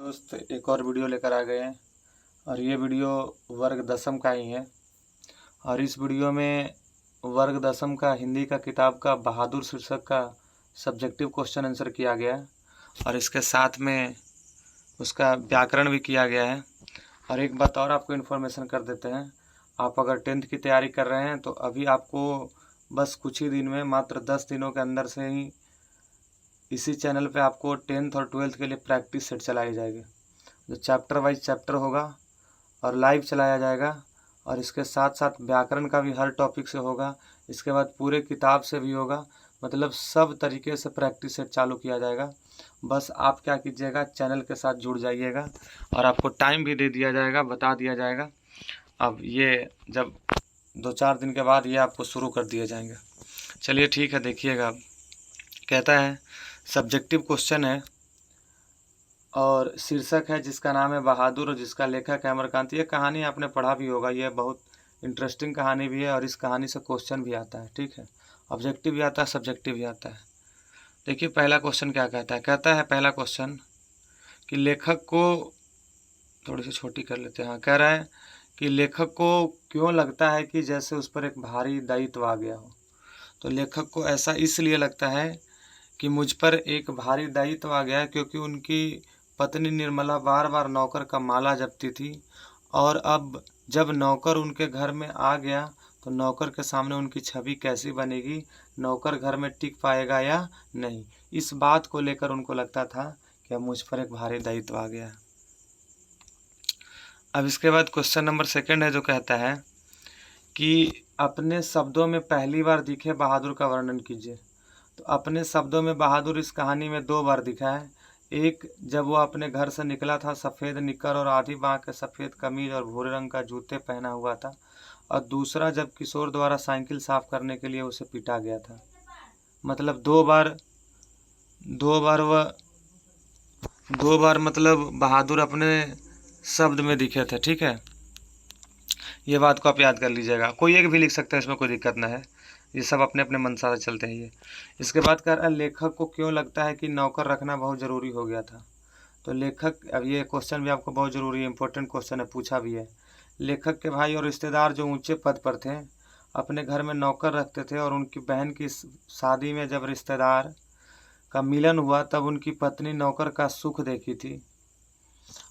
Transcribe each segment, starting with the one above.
दोस्त एक और वीडियो लेकर आ गए हैं और ये वीडियो वर्ग दसम का ही है। और इस वीडियो में वर्ग दसम का हिंदी का किताब का बहादुर शीर्षक का सब्जेक्टिव क्वेश्चन आंसर किया गया है और इसके साथ में उसका व्याकरण भी किया गया है। और एक बात और आपको इन्फॉर्मेशन कर देते हैं, आप अगर 10th की तैयारी कर रहे हैं तो अभी आपको बस कुछ ही दिन में, मात्र 10 दिनों के अंदर से ही इसी चैनल पे आपको 10th और 12th के लिए प्रैक्टिस सेट चलाई जाएगी, जो चैप्टर वाइज चैप्टर होगा और लाइव चलाया जाएगा। और इसके साथ साथ व्याकरण का भी हर टॉपिक से होगा, इसके बाद पूरे किताब से भी होगा। मतलब सब तरीके से प्रैक्टिस सेट चालू किया जाएगा। बस आप क्या कीजिएगा, चैनल के साथ जुड़ जाइएगा और आपको टाइम भी दे दिया जाएगा, बता दिया जाएगा। अब ये जब 2-4 दिन के बाद ये आपको शुरू कर दिए जाएंगे। चलिए ठीक है, देखिएगा। कहता है सब्जेक्टिव क्वेश्चन है और शीर्षक है जिसका नाम है बहादुर और जिसका लेखक है अमरकांत। ये कहानी आपने पढ़ा भी होगा, ये बहुत इंटरेस्टिंग कहानी भी है और इस कहानी से क्वेश्चन भी आता है। ठीक है, ऑब्जेक्टिव भी आता है, सब्जेक्टिव भी आता है। देखिए पहला क्वेश्चन क्या कहता है। कहता है पहला क्वेश्चन कि लेखक को, थोड़ी सी छोटी कर लेते हैं। हाँ, कह रहा है कि लेखक को क्यों लगता है कि जैसे उस पर एक भारी दायित्व आ गया हो। तो लेखक को ऐसा इसलिए लगता है कि मुझ पर एक भारी दायित्व आ गया क्योंकि उनकी पत्नी निर्मला बार बार नौकर का माला जपती थी और अब जब नौकर उनके घर में आ गया तो नौकर के सामने उनकी छवि कैसी बनेगी, नौकर घर में टिक पाएगा या नहीं। इस बात को लेकर उनको लगता था कि अब मुझ पर एक भारी दायित्व आ गया। अब इसके बाद क्वेश्चन नंबर 2 है जो कहता है कि अपने शब्दों में पहली बार दिखे बहादुर का वर्णन कीजिए। तो अपने शब्दों में बहादुर इस कहानी में 2 बार दिखा है। एक, जब वो अपने घर से निकला था, सफ़ेद निक्कर और आधी बाँह के सफ़ेद कमीज और भूरे रंग का जूते पहना हुआ था। और दूसरा, जब किशोर द्वारा साइकिल साफ करने के लिए उसे पीटा गया था। मतलब 2 बार मतलब बहादुर अपने शब्द में दिखे थे। ठीक है, ये बात को आप याद कर लीजिएगा। कोई एक भी लिख सकते हैं, इसमें कोई दिक्कत ना है, ये सब अपने अपने मनसा से चलते हैं ये। इसके बाद कह रहा है लेखक को क्यों लगता है कि नौकर रखना बहुत ज़रूरी हो गया था। तो लेखक, अब ये क्वेश्चन भी आपको बहुत ज़रूरी है, इंपॉर्टेंट क्वेश्चन है, पूछा भी है। लेखक के भाई और रिश्तेदार जो ऊंचे पद पर थे अपने घर में नौकर रखते थे और उनकी बहन की शादी में जब रिश्तेदार का मिलन हुआ तब उनकी पत्नी नौकर का सुख देखी थी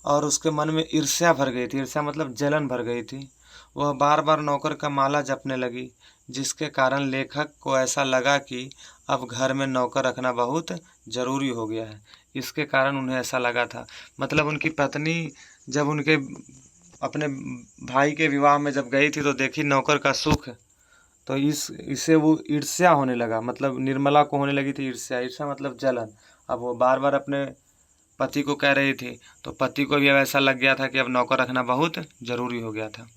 और उसके मन में ईर्ष्या भर गई थी। ईर्ष्या मतलब जलन भर गई थी। वह बार बार नौकर का माला जपने लगी, जिसके कारण लेखक को ऐसा लगा कि अब घर में नौकर रखना बहुत ज़रूरी हो गया है। इसके कारण उन्हें ऐसा लगा था, मतलब उनकी पत्नी जब उनके अपने भाई के विवाह में जब गई थी तो देखी नौकर का सुख, तो इससे वो ईर्ष्या होने लगा। मतलब निर्मला को होने लगी थी ईर्ष्या। ईर्ष्या मतलब जलन। अब वो बार बार अपने पति को कह रही थी तो पति को भी अब ऐसा लग गया था कि अब नौकर रखना बहुत ज़रूरी हो गया था।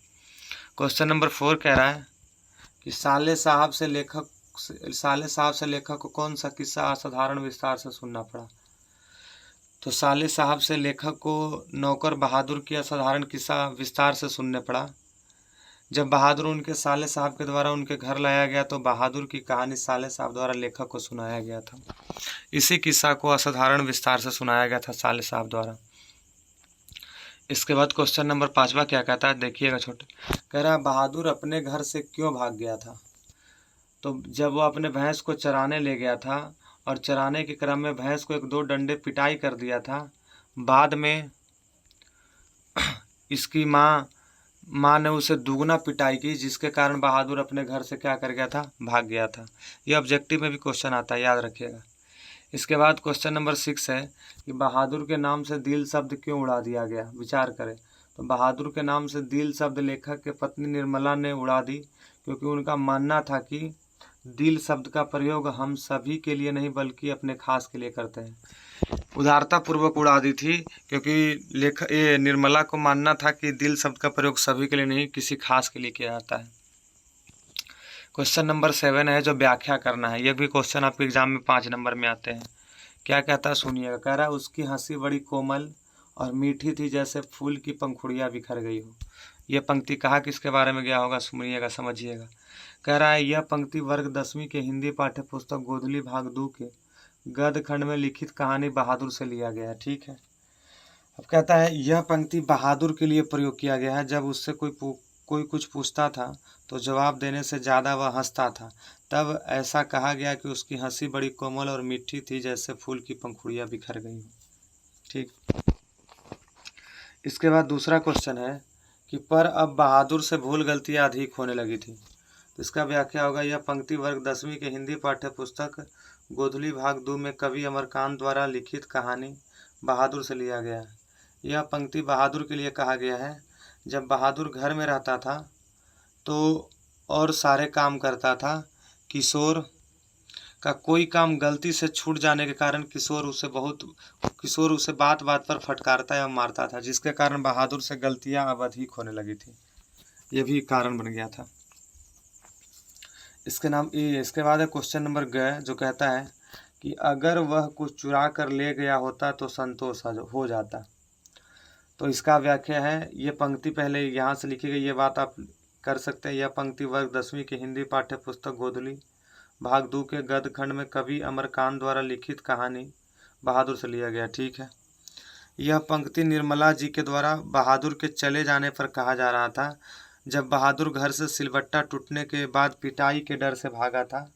क्वेश्चन नंबर 4 कह रहा है कि साले साहब से लेखक को कौन सा किस्सा असाधारण विस्तार से सुनना पड़ा। तो साले साहब से लेखक को नौकर बहादुर की असाधारण किस्सा विस्तार से सुनने पड़ा। जब बहादुर उनके साले साहब के द्वारा उनके घर लाया गया तो बहादुर की कहानी साले साहब द्वारा लेखक को सुनाया गया था। इसी किस्सा को असाधारण विस्तार से सुनाया गया था साले साहब द्वारा। इसके बाद क्वेश्चन नंबर 5 क्या कहता है, देखिएगा छोटे। कह रहा है बहादुर अपने घर से क्यों भाग गया था। तो जब वो अपने भैंस को चराने ले गया था और चराने के क्रम में भैंस को 1-2 डंडे पिटाई कर दिया था। बाद में इसकी माँ ने उसे दुगना पिटाई की, जिसके कारण बहादुर अपने घर से क्या कर गया था, भाग गया था। ये ऑब्जेक्टिव में भी क्वेश्चन आता है, याद रखिएगा। इसके बाद क्वेश्चन नंबर 6 है कि बहादुर के नाम से दिल शब्द क्यों उड़ा दिया गया, विचार करें। तो बहादुर के नाम से दिल शब्द लेखक के पत्नी निर्मला ने उड़ा दी क्योंकि उनका मानना था कि दिल शब्द का प्रयोग हम सभी के लिए नहीं बल्कि अपने खास के लिए करते हैं। उदारता पूर्वक उड़ा दी थी क्योंकि ये निर्मला को मानना था कि दिल शब्द का प्रयोग सभी के लिए नहीं, किसी खास के लिए किया जाता है। क्वेश्चन नंबर 7 है जो व्याख्या करना है। यह भी क्वेश्चन आपके एग्जाम में 5 नंबर में आते हैं। क्या कहता है सुनिएगा। कह रहा है उसकी हंसी बड़ी कोमल और मीठी थी जैसे फूल की पंखुड़ियाँ बिखर गई हो। यह पंक्ति कहा किसके बारे में गया होगा, सुनिएगा, समझिएगा। कह रहा है यह पंक्ति वर्ग 10वीं के हिंदी पाठ्य पुस्तक गोधली भाग 2 के गद्य खंड में लिखित कहानी बहादुर से लिया गया है। ठीक है, अब कहता है यह पंक्ति बहादुर के लिए प्रयोग किया गया है। जब उससे कोई कुछ पूछता था तो जवाब देने से ज़्यादा वह हंसता था। तब ऐसा कहा गया कि उसकी हंसी बड़ी कोमल और मीठी थी, जैसे फूल की पंखुड़ियाँ बिखर गई हो। ठीक। इसके बाद दूसरा क्वेश्चन है कि पर अब बहादुर से भूल गलतियाँ अधिक होने लगी थी। तो इसका व्याख्या होगा, यह पंक्ति वर्ग 10वीं के हिंदी पाठ्य पुस्तक गोधुली भाग 2 में कवि अमरकांत द्वारा लिखित कहानी बहादुर से लिया गया है। यह पंक्ति बहादुर के लिए कहा गया है। जब बहादुर घर में रहता था तो और सारे काम करता था, किशोर का कोई काम गलती से छूट जाने के कारण किशोर उसे बात बात पर फटकारता या मारता था, जिसके कारण बहादुर से गलतियां अब अधिक होने लगी थी। ये भी कारण बन गया था। इसके बाद है क्वेश्चन नंबर ग, जो कहता है कि अगर वह कुछ चुरा कर ले गया होता तो संतोष हो जाता। तो इसका व्याख्या है, ये पंक्ति पहले यहाँ से लिखी गई, ये बात आप कर सकते हैं। यह पंक्ति वर्ग 10वीं की हिंदी पाठ्य पुस्तक गोधुली भाग 2 के गद्य खंड में कवि अमरकांत द्वारा लिखित कहानी बहादुर से लिया गया। ठीक है। यह पंक्ति निर्मला जी के द्वारा बहादुर के चले जाने पर कहा जा रहा था, जब बहादुर घर से सिलबट्टा टूटने के बाद पिटाई के डर से भागा था।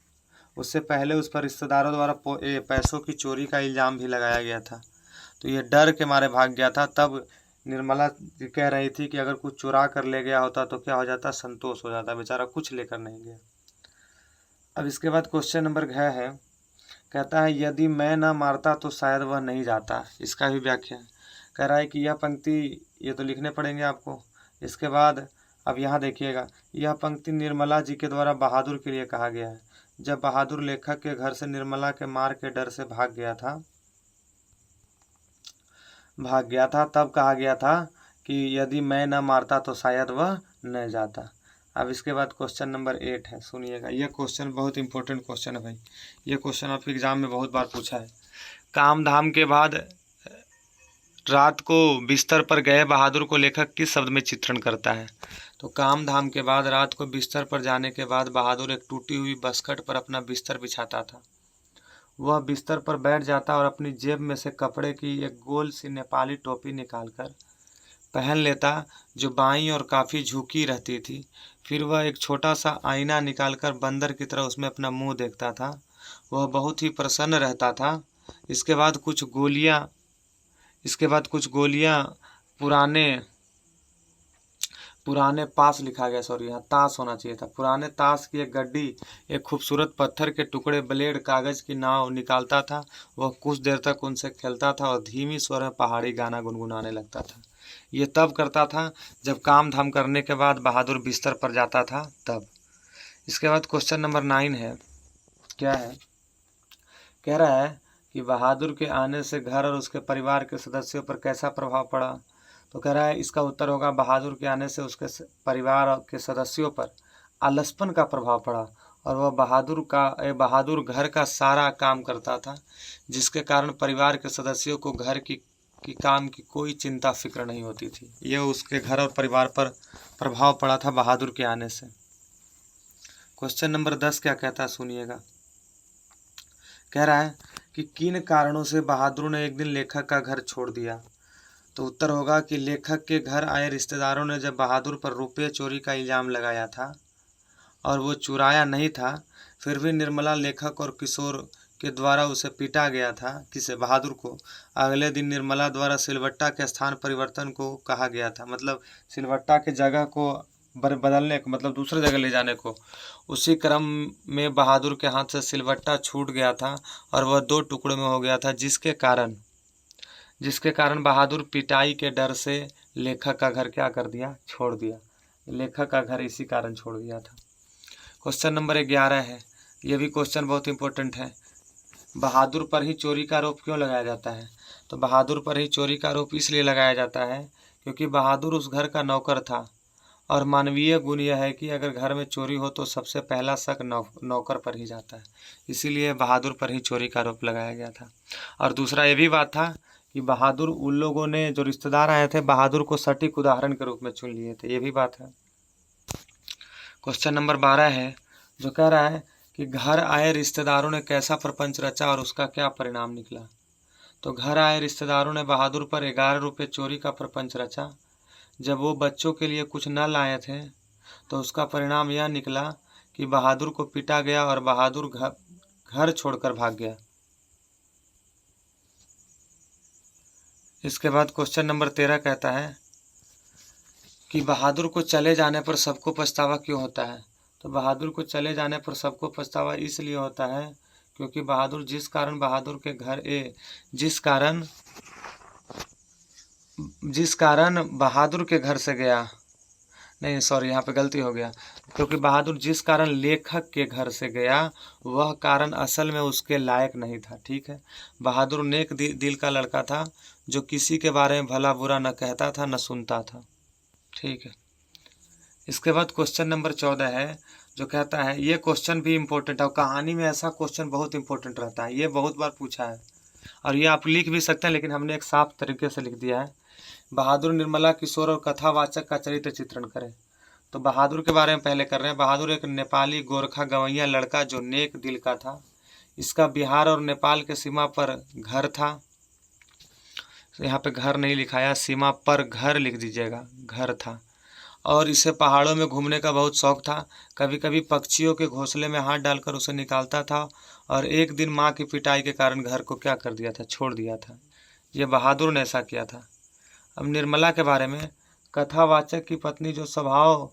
उससे पहले उस पर रिश्तेदारों द्वारा पैसों की चोरी का इल्ज़ाम भी लगाया गया था, तो ये डर के मारे भाग गया था। तब निर्मला जी कह रही थी कि अगर कुछ चुरा कर ले गया होता तो क्या हो जाता, संतोष हो जाता। बेचारा कुछ लेकर नहीं गया। अब इसके बाद क्वेश्चन नंबर घ है, कहता है यदि मैं न मारता तो शायद वह नहीं जाता। इसका भी व्याख्या कह रहा है कि यह पंक्ति, ये तो लिखने पड़ेंगे आपको। इसके बाद अब यहाँ देखिएगा, यह पंक्ति निर्मला जी के द्वारा बहादुर के लिए कहा गया है। जब बहादुर लेखक के घर से निर्मला के मार के डर से भाग गया था तब कहा गया था कि यदि मैं न मारता तो शायद वह न जाता। अब इसके बाद क्वेश्चन नंबर 8 है, सुनिएगा। यह क्वेश्चन बहुत इंपॉर्टेंट क्वेश्चन है भाई। ये क्वेश्चन आपके एग्जाम में बहुत बार पूछा है। काम धाम के बाद रात को बिस्तर पर गए बहादुर को लेखक किस शब्द में चित्रण करता है? तो काम धाम के बाद रात को बिस्तर पर जाने के बाद बहादुर एक टूटी हुई बसकट पर अपना बिस्तर बिछाता था। वह बिस्तर पर बैठ जाता और अपनी जेब में से कपड़े की एक गोल सी नेपाली टोपी निकालकर पहन लेता, जो बाईं और काफ़ी झुकी रहती थी। फिर वह एक छोटा सा आईना निकालकर बंदर की तरह उसमें अपना मुंह देखता था। वह बहुत ही प्रसन्न रहता था। इसके बाद कुछ गोलियां पुराने पास लिखा गया, सॉरी यहाँ ताश होना चाहिए था। पुराने ताश की एक गड्डी, एक खूबसूरत पत्थर के टुकड़े, ब्लेड, कागज की नाव निकालता था। वह कुछ देर तक उनसे खेलता था और धीमी स्वर में पहाड़ी गाना गुनगुनाने लगता था। ये तब करता था जब काम धाम करने के बाद बहादुर बिस्तर पर जाता था तब। इसके बाद क्वेश्चन नंबर 9 है, क्या है? कह रहा है कि बहादुर के आने से घर और उसके परिवार के सदस्यों पर कैसा प्रभाव पड़ा? तो कह रहा है इसका उत्तर होगा, बहादुर के आने से उसके परिवार के सदस्यों पर आलसपन का प्रभाव पड़ा और वह बहादुर घर का सारा काम करता था, जिसके कारण परिवार के सदस्यों को घर की काम की कोई चिंता फिक्र नहीं होती थी। यह उसके घर और परिवार पर प्रभाव पड़ा था बहादुर के आने से। क्वेश्चन नंबर 10 क्या कहता है, सुनिएगा। कह रहा है कि किन कारणों से बहादुर ने एक दिन लेखक का घर छोड़ दिया? तो उत्तर होगा कि लेखक के घर आए रिश्तेदारों ने जब बहादुर पर रुपये चोरी का इल्ज़ाम लगाया था और वो चुराया नहीं था, फिर भी निर्मला, लेखक और किशोर के द्वारा उसे पीटा गया था। किसे? बहादुर को। अगले दिन निर्मला द्वारा सिलबट्टा के स्थान परिवर्तन को कहा गया था, मतलब सिलबट्टा के जगह को बदलने को, मतलब दूसरे जगह ले जाने को। उसी क्रम में बहादुर के हाथ से सिलबट्टा छूट गया था और वह 2 टुकड़ों में हो गया था, जिसके कारण बहादुर पिटाई के डर से लेखक का घर क्या कर दिया? छोड़ दिया। लेखक का घर इसी कारण छोड़ दिया था। क्वेश्चन नंबर 11 है, ये भी क्वेश्चन बहुत इंपॉर्टेंट है। बहादुर पर ही चोरी का आरोप क्यों लगाया जाता है? तो बहादुर पर ही चोरी का आरोप इसलिए लगाया जाता है क्योंकि बहादुर उस घर का नौकर था और मानवीय गुण यह है कि अगर घर में चोरी हो तो सबसे पहला शक नौकर पर ही जाता है। इसीलिए बहादुर पर ही चोरी का आरोप लगाया गया था। और दूसरा ये भी बात था कि बहादुर, उन लोगों ने, जो रिश्तेदार आए थे, बहादुर को सटीक उदाहरण के रूप में चुन लिए थे। ये भी बात है। क्वेश्चन नंबर 12 है, जो कह रहा है कि घर आए रिश्तेदारों ने कैसा प्रपंच रचा और उसका क्या परिणाम निकला? तो घर आए रिश्तेदारों ने बहादुर पर 11 रुपये चोरी का प्रपंच रचा। जब वो बच्चों के लिए कुछ न लाए थे तो उसका परिणाम यह निकला कि बहादुर को पीटा गया और बहादुर घर छोड़कर भाग गया। इसके बाद क्वेश्चन नंबर 13 कहता है कि बहादुर को चले जाने पर सबको पछतावा क्यों होता है। तो बहादुर को चले जाने पर सबको पछतावा इसलिए होता है क्योंकि बहादुर जिस कारण बहादुर के घर से गया, नहीं सॉरी यहाँ पे गलती हो गया, क्योंकि बहादुर जिस कारण लेखक के घर से गया वह कारण असल में उसके लायक नहीं था। ठीक है, बहादुर नेक दिल का लड़का था जो किसी के बारे में भला बुरा न कहता था न सुनता था। ठीक है, इसके बाद क्वेश्चन नंबर 14 है जो कहता है, ये क्वेश्चन भी इम्पोर्टेंट है और कहानी में ऐसा क्वेश्चन बहुत इंपॉर्टेंट रहता है, ये बहुत बार पूछा है और ये आप लिख भी सकते हैं लेकिन हमने एक साफ तरीके से लिख दिया है। बहादुर, निर्मला, किशोर और कथावाचक का चरित्र चित्रण करें। तो बहादुर के बारे में पहले कर रहे हैं। बहादुर एक नेपाली गोरखा गवैया लड़का जो नेक दिल का था। इसका बिहार और नेपाल के सीमा पर घर था। यहाँ पे घर नहीं लिखाया, सीमा पर घर लिख दीजिएगा, घर था। और इसे पहाड़ों में घूमने का बहुत शौक था। कभी कभी पक्षियों के घोंसले में हाथ डालकर उसे निकालता था और एक दिन माँ की पिटाई के कारण घर को क्या कर दिया था, छोड़ दिया था। ये बहादुर ने ऐसा किया था। अब निर्मला के बारे में, कथावाचक की पत्नी जो स्वभाव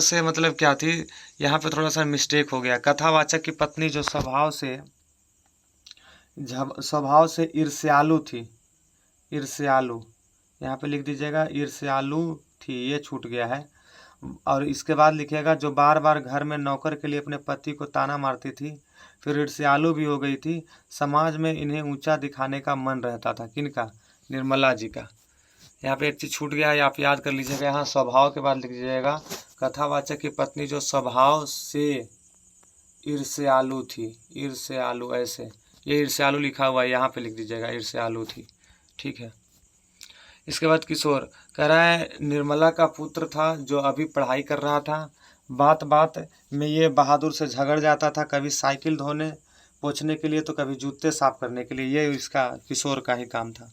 से मतलब क्या थी, यहाँ पे थोड़ा सा मिस्टेक हो गया। कथावाचक की पत्नी जो स्वभाव से ईर्ष्यालु थी, ईर्ष्यालु यहाँ पे लिख दीजिएगा, ईर्ष्यालु थी, ये छूट गया है। और इसके बाद लिखिएगा, जो बार बार घर में नौकर के लिए अपने पति को ताना मारती थी, फिर ईर्ष्यालु भी हो गई थी। समाज में इन्हें ऊंचा दिखाने का मन रहता था। किनका? निर्मला जी का। यहाँ पे एक चीज़ छूट गया है, आप याद कर लीजिएगा। यहाँ स्वभाव के बाद लिख दीजिएगा, कथावाचक की पत्नी जो स्वभाव से ईर्ष्यालु थी, ईर्ष्यालु, ऐसे ये ईर्ष्यालु लिखा हुआ है, यहाँ पे लिख दीजिएगा ईर्ष्यालु थी। ठीक है, इसके बाद किशोर कह रहा है, निर्मला का पुत्र था जो अभी पढ़ाई कर रहा था। बात बात में ये बहादुर से झगड़ जाता था, कभी साइकिल धोने पोंछने के लिए तो कभी जूते साफ करने के लिए। ये इसका किशोर का ही काम था।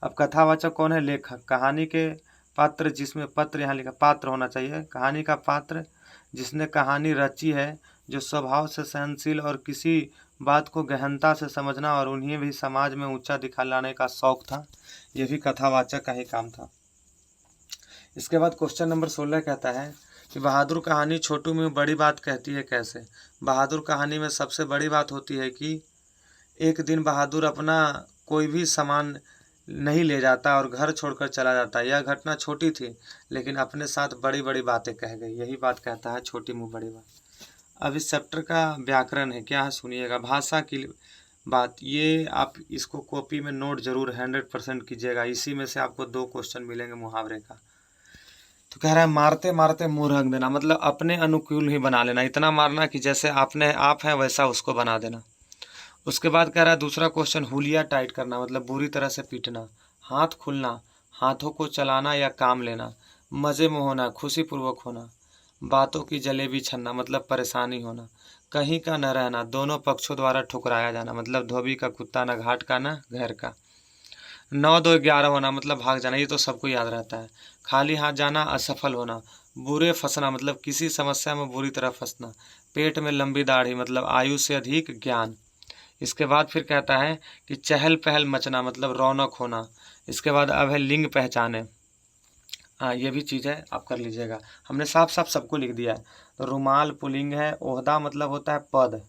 अब कथावाचक कौन है? लेखक। कहानी के पात्र, जिसमें पत्र यहाँ लिखा, पात्र होना चाहिए। कहानी का पात्र जिसने कहानी रची है, जो स्वभाव से सहनशील और किसी बात को गहनता से समझना और उन्हें भी समाज में ऊंचा दिखा लाने का शौक था, ये भी कथावाचक का ही काम था। इसके बाद क्वेश्चन नंबर 16 कहता है कि बहादुर कहानी छोटू में बड़ी बात कहती है कैसे। बहादुर कहानी में सबसे बड़ी बात होती है कि एक दिन बहादुर अपना कोई भी सामान नहीं ले जाता और घर छोड़कर चला जाता। यह घटना छोटी थी लेकिन अपने साथ बड़ी बड़ी बातें कह गई। यही बात कहता है छोटी मुँह बड़ी बात। अब इस चैप्टर का व्याकरण है, क्या है सुनिएगा। भाषा की बात, ये आप इसको कॉपी में नोट जरूर 100% कीजिएगा। इसी में से आपको 2 क्वेश्चन मिलेंगे मुहावरे का। तो कह रहा है, मारते मारते मुंह रंग देना, मतलब अपने अनुकूल ही बना लेना। इतना मारना कि जैसे आप हैं वैसा उसको बना देना। उसके बाद कह रहा है दूसरा क्वेश्चन, हुलिया टाइट करना, मतलब बुरी तरह से पीटना। हाथ खुलना, हाथों को चलाना या काम लेना। मज़े में होना, खुशीपूर्वक होना। बातों की जलेबी छनना, मतलब परेशानी होना। कहीं का न रहना, दोनों पक्षों द्वारा ठुकराया जाना, मतलब धोबी का कुत्ता न घाट का न घर का। 9 2 11 होना, मतलब भाग जाना, ये तो सबको याद रहता है। खाली हाथ जाना, असफल होना। बुरे फंसना, मतलब किसी समस्या में बुरी तरह फंसना। पेट में लंबी दाढ़ी, मतलब आयु से अधिक ज्ञान। इसके बाद फिर कहता है कि चहल पहल मचना, मतलब रौनक होना। इसके बाद अब है लिंग पहचाने। हाँ, ये भी चीज़ है, आप कर लीजिएगा। हमने साफ साफ सबको लिख दिया है। तो रुमाल पुल्लिंग है। ओहदा मतलब होता है पद,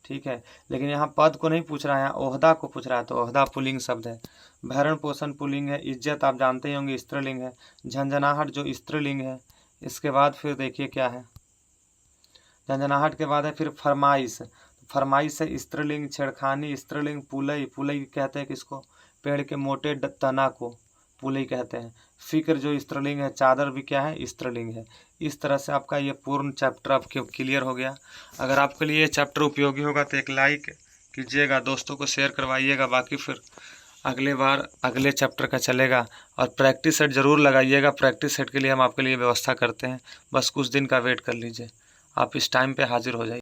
ठीक है, लेकिन यहाँ पद को नहीं पूछ रहा है, यहाँ ओहदा को पूछ रहा है, तो ओहदा पुल्लिंग शब्द है। भरण पोषण पुल्लिंग है। इज्जत आप जानते ही होंगे, स्त्रीलिंग है। झंझनाहट जो स्त्रीलिंग है। इसके बाद फिर देखिए क्या है, झंझनाहट के बाद है फिर फरमाइश। फरमाइश है स्त्रीलिंग। छेड़खानी स्त्रीलिंग। पुलई, पुलई कहते हैं किसको? पेड़ के मोटे तना को पुलई कहते हैं। फिक्र जो स्त्रीलिंग है। चादर भी क्या है? स्त्रीलिंग है। इस तरह से आपका ये पूर्ण चैप्टर आपके क्लियर हो गया। अगर आपके लिए ये चैप्टर उपयोगी होगा तो एक लाइक कीजिएगा, दोस्तों को शेयर करवाइएगा। बाकी फिर अगले बार अगले चैप्टर का चलेगा। और प्रैक्टिस सेट ज़रूर लगाइएगा, प्रैक्टिस सेट के लिए हम आपके लिए व्यवस्था करते हैं, बस कुछ दिन का वेट कर लीजिए, आप इस टाइम पे हाजिर हो जाइए।